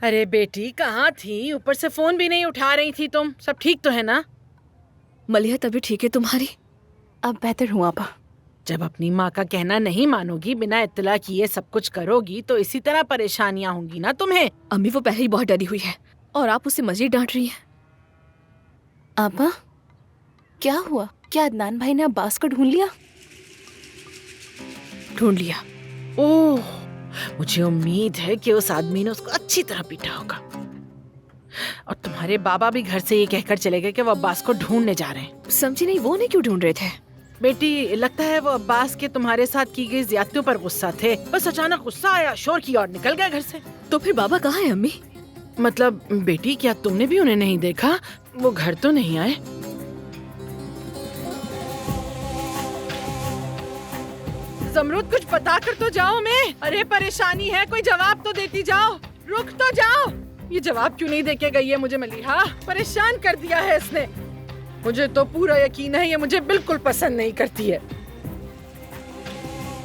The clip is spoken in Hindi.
अरे बेटी कहाँ थी? ऊपर से फोन भी नहीं उठा रही थी तुम। सब ठीक तो है ना? मलिहा तबीयत ठीक है तुम्हारी? अब बेहतर हूँ आपा। जब अपनी माँ का कहना नहीं मानोगी, बिना इत्तला किए सब कुछ करोगी, तो इसी तरह परेशानियां होंगी ना तुम्हें। अम्मी वो पहले ही बहुत डरी हुई है और आप उसे मजीद डांट रही हैं। आपा क्या हुआ? क्या अदनान भाई ने अब्बास को ढूंढ लिया? ढूंढ लिया? ओह, मुझे उम्मीद है कि उस आदमी ने उसको अच्छी तरह पीटा होगा। और तुम्हारे बाबा भी घर से ये कहकर चले गए कि वो अब्बास को ढूंढने जा रहे हैं। समझी नहीं, वो उन्हें क्यों ढूंढ रहे थे? बेटी लगता है वो अब्बास के तुम्हारे साथ की गई ज्यादतियों पर गुस्सा थे। बस अचानक गुस्सा आया, शोर किया और निकल गए घर से। तो फिर बाबा कहाँ है अम्मी? मतलब बेटी, क्या तुमने भी उन्हें नहीं देखा? वो घर तो नहीं आए? जमरूद कुछ बता कर तो जाओ। मैं अरे परेशानी है, कोई जवाब तो देती जाओ। रुक तो जाओ। ये जवाब क्यों नहीं देके गई है मुझे मलिहा? परेशान कर दिया है इसने। मुझे तो पूरा यकीन है ये मुझे बिल्कुल पसंद नहीं करती है।